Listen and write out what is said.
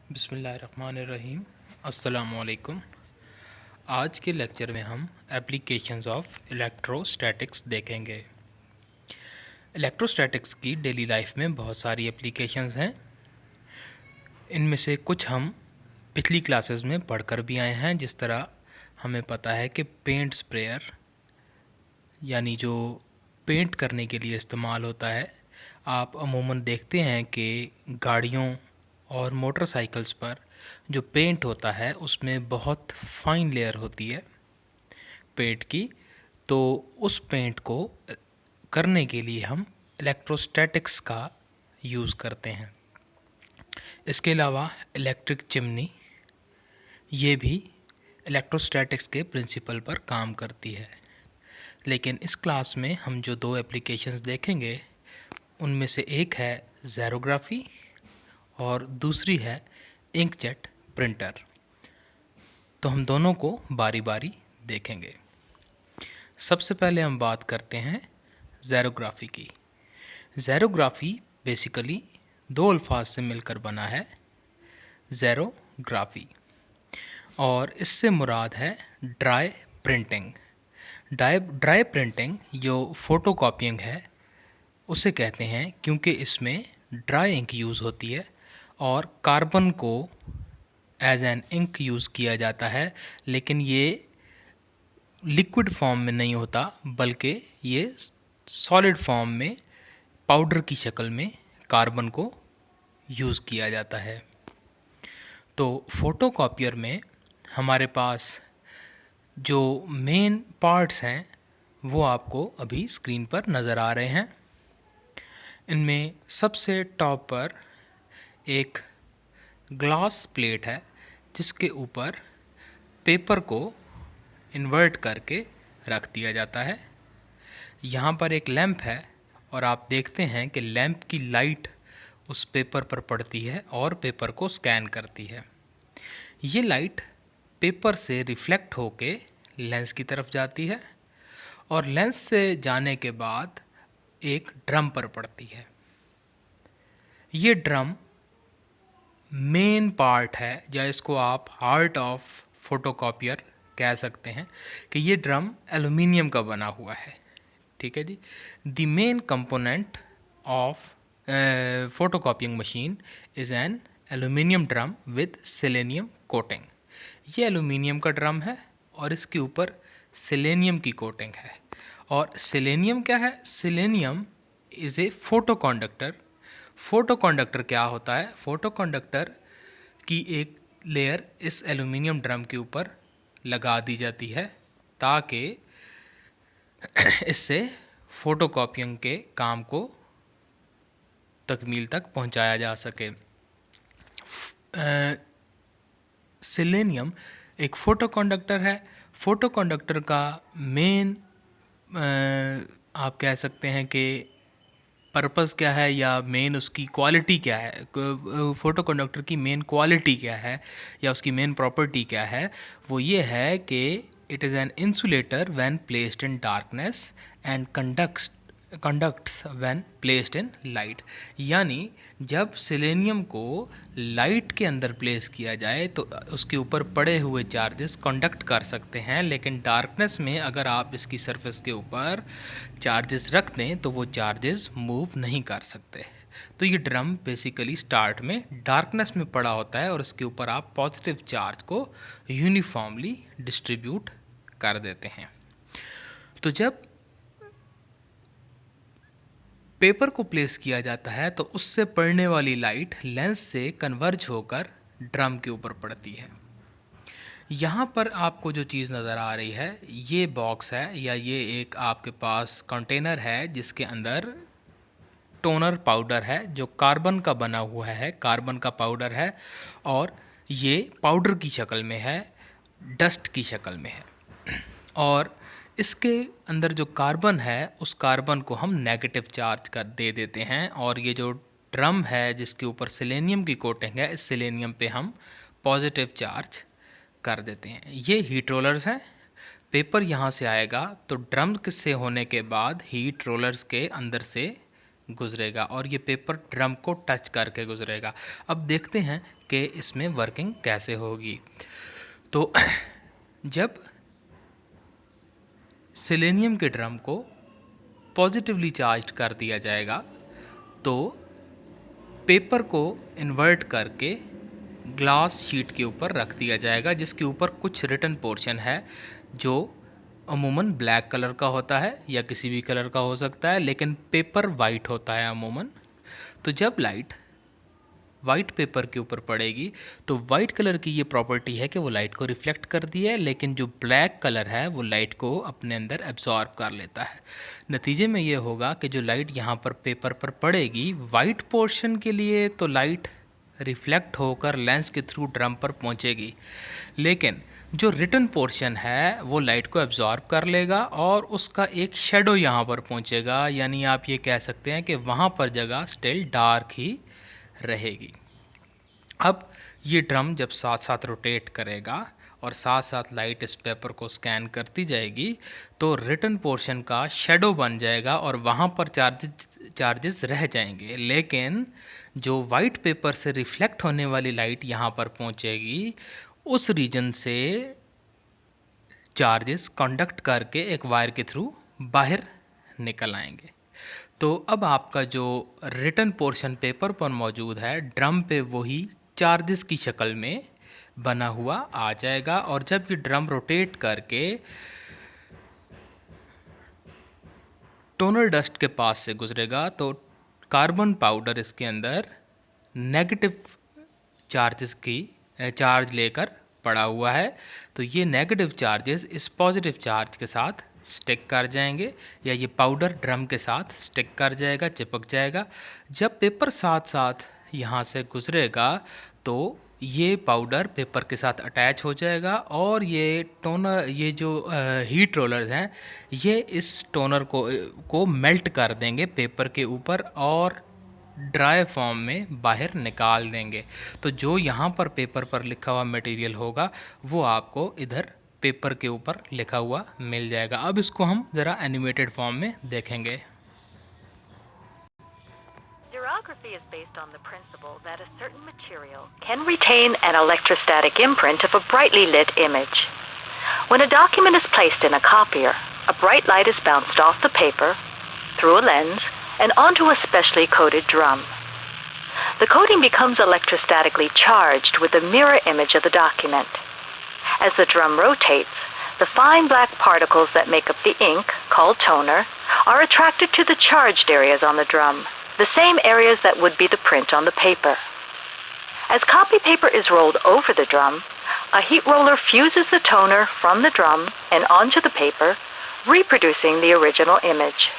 बिस्मिल्लाहिर्रहमानिर्रहीम। अस्सलामुअलैकुम। आज के लेक्चर में हम एप्लीकेशंस ऑफ इलेक्ट्रोस्टैटिक्स देखेंगे। इलेक्ट्रोस्टैटिक्स की डेली लाइफ में बहुत सारी एप्लीकेशंस हैं। इनमें से कुछ हम पिछली क्लासेस में पढ़कर भी आए हैं। जिस तरह हमें पता है कि पेंट स्प्रेयर यानी जो पेंट करने के लिए इस्तेमाल होता है, आप अमूमन देखते हैं कि गाड़ियों और मोटरसाइकिल्स पर जो पेंट होता है उसमें बहुत फाइन लेयर होती है पेंट की। तो उस पेंट को करने के लिए हम इलेक्ट्रोस्टैटिक्स का यूज़ करते हैं। इसके अलावा इलेक्ट्रिक चिमनी ये भी इलेक्ट्रोस्टैटिक्स के प्रिंसिपल पर काम करती है। लेकिन इस क्लास में हम जो दो एप्लीकेशंस देखेंगे उनमें से एक है ज़ेरोग्राफी और दूसरी है इंकजेट प्रिंटर। तो हम दोनों को बारी बारी देखेंगे। सबसे पहले हम बात करते हैं ज़ेरोग्राफी की। ज़ेरोग्राफी बेसिकली दो अल्फाज से मिलकर बना है, ज़ेरोग्राफी, और इससे मुराद है ड्राई प्रिंटिंग। ड्राई प्रिंटिंग जो फ़ोटोकॉपिंग है उसे कहते हैं, क्योंकि इसमें ड्राई इंक यूज़ होती है और कार्बन को एज एन इंक यूज़ किया जाता है। लेकिन ये लिक्विड फॉर्म में नहीं होता, बल्कि ये सॉलिड फॉर्म में पाउडर की शक्ल में कार्बन को यूज़ किया जाता है। तो फ़ोटोकॉपियर में हमारे पास जो मेन पार्ट्स हैं वो आपको अभी स्क्रीन पर नज़र आ रहे हैं। इनमें सबसे टॉप पर एक ग्लास प्लेट है जिसके ऊपर पेपर को इन्वर्ट करके रख दिया जाता है। यहाँ पर एक लैंप है और आप देखते हैं कि लैंप की लाइट उस पेपर पर पड़ती है और पेपर को स्कैन करती है। ये लाइट पेपर से रिफ्लेक्ट होके लेंस की तरफ जाती है और लेंस से जाने के बाद एक ड्रम पर पड़ती है। ये ड्रम मेन पार्ट है, या इसको आप हार्ट ऑफ फोटोकॉपियर कह सकते हैं कि ये ड्रम एल्युमिनियम का बना हुआ है। ठीक है जी। The main component of photocopying machine is an aluminium drum with selenium coating. ये एल्युमिनियम का ड्रम है और इसके ऊपर सेलेनियम की कोटिंग है। और सेलेनियम क्या है? Selenium is a photoconductor. Photoconductor क्या होता है? फोटोकंडक्टर की एक लेयर इस एल्युमिनियम ड्रम के ऊपर लगा दी जाती है ताकि इससे फ़ोटोकॉपिंग के काम को तकमील तक पहुंचाया जा सके। सेलेनियम एक फ़ोटोकंडक्टर है। फ़ोटोकंडक्टर का मेन आप कह सकते हैं कि पर्पस क्या है या मेन उसकी क्वालिटी क्या है, फ़ोटोकंडक्टर की मेन क्वालिटी क्या है या उसकी मेन प्रॉपर्टी क्या है, वो ये है कि it is an insulator when placed in darkness and conducts when placed in light. यानी जब सेलेनियम को लाइट के अंदर प्लेस किया जाए तो उसके ऊपर पड़े हुए चार्जेस कंडक्ट कर सकते हैं, लेकिन डार्कनेस में अगर आप इसकी सरफेस के ऊपर चार्जेस रख दें तो वो चार्जेस मूव नहीं कर सकते। तो ये ड्रम बेसिकली स्टार्ट में डार्कनेस में पड़ा होता है और उसके ऊपर आप पॉजिटिव चार्ज को यूनिफॉर्मली डिस्ट्रीब्यूट कर देते हैं। तो जब पेपर को प्लेस किया जाता है तो उससे पड़ने वाली लाइट लेंस से कन्वर्ज होकर ड्रम के ऊपर पड़ती है। यहाँ पर आपको जो चीज़ नज़र आ रही है ये बॉक्स है, या ये एक आपके पास कंटेनर है जिसके अंदर टोनर पाउडर है जो कार्बन का बना हुआ है, कार्बन का पाउडर है और ये पाउडर की शक्ल में है, डस्ट की शक्ल में है। और इसके अंदर जो कार्बन है उस कार्बन को हम नेगेटिव चार्ज कर दे देते हैं और ये जो ड्रम है जिसके ऊपर सेलेनियम की कोटिंग है, इस सेलेनियम पे हम पॉजिटिव चार्ज कर देते हैं। ये हीट रोलर्स हैं। पेपर यहाँ से आएगा तो ड्रम से होने के बाद हीट रोलर्स के अंदर से गुजरेगा और ये पेपर ड्रम को टच करके गुजरेगा। अब देखते हैं कि इसमें वर्किंग कैसे होगी। तो जब सेलेनियम के ड्रम को पॉजिटिवली चार्ज कर दिया जाएगा तो पेपर को इन्वर्ट करके ग्लास शीट के ऊपर रख दिया जाएगा, जिसके ऊपर कुछ रिटन पोर्शन है जो अमूमन ब्लैक कलर का होता है या किसी भी कलर का हो सकता है, लेकिन पेपर वाइट होता है अमूमन। तो जब लाइट वाइट पेपर के ऊपर पड़ेगी तो वाइट कलर की ये प्रॉपर्टी है कि वो लाइट को रिफ्लेक्ट करती है, लेकिन जो ब्लैक कलर है वो लाइट को अपने अंदर एब्जॉर्ब कर लेता है। नतीजे में ये होगा कि जो लाइट यहाँ पर पेपर पर पड़ेगी वाइट पोर्शन के लिए तो लाइट रिफ्लेक्ट होकर लेंस के थ्रू ड्रम पर पहुँचेगी, लेकिन जो रिटन पोर्शन है वो लाइट को एब्जॉर्ब कर लेगा और उसका एक शेडो यहाँ पर पहुँचेगा, यानी आप ये कह सकते हैं कि वहाँ पर जगह स्टिल डार्क ही रहेगी। अब ये ड्रम जब साथ साथ रोटेट करेगा और साथ साथ लाइट इस पेपर को स्कैन करती जाएगी तो रिटन पोर्शन का शेडो बन जाएगा और वहाँ पर चार्जेस रह जाएंगे, लेकिन जो वाइट पेपर से रिफ्लेक्ट होने वाली लाइट यहाँ पर पहुँचेगी उस रीजन से चार्जेस कंडक्ट करके एक वायर के थ्रू बाहर निकल आएंगे। तो अब आपका जो रिटन पोर्शन पेपर पर मौजूद है ड्रम पे वही चार्जेस की शक्ल में बना हुआ आ जाएगा, और जब ये ड्रम रोटेट करके टोनर डस्ट के पास से गुजरेगा तो कार्बन पाउडर इसके अंदर नेगेटिव चार्ज लेकर पड़ा हुआ है, तो ये नेगेटिव चार्जेस इस पॉजिटिव चार्ज के साथ स्टिक कर जाएंगे या ये पाउडर ड्रम के साथ स्टिक कर जाएगा, चिपक जाएगा। जब पेपर साथ साथ यहाँ से गुजरेगा तो ये पाउडर पेपर के साथ अटैच हो जाएगा और ये जो हीट रोलर्स हैं ये इस टोनर को मेल्ट कर देंगे पेपर के ऊपर और ड्राई फॉर्म में बाहर निकाल देंगे। तो जो यहाँ पर पेपर पर लिखा हुआ मटेरियल होगा वो आपको इधर पेपर के ऊपर लिखा हुआ मिल जाएगा। अब इसको हम ज़रा एनिमेटेड फॉर्म में देखेंगे। Xerography is based on the principle that a certain material can retain an electrostatic imprint of a brightly lit image. When a document is placed in a copier, a bright light is bounced off the paper, through a lens, and onto a specially coated drum. The coating becomes electrostatically charged with a mirror image of the document. As the drum rotates, the fine black particles that make up the ink, called toner, are attracted to the charged areas on the drum, the same areas that would be the print on the paper. As copy paper is rolled over the drum, a heat roller fuses the toner from the drum and onto the paper, reproducing the original image.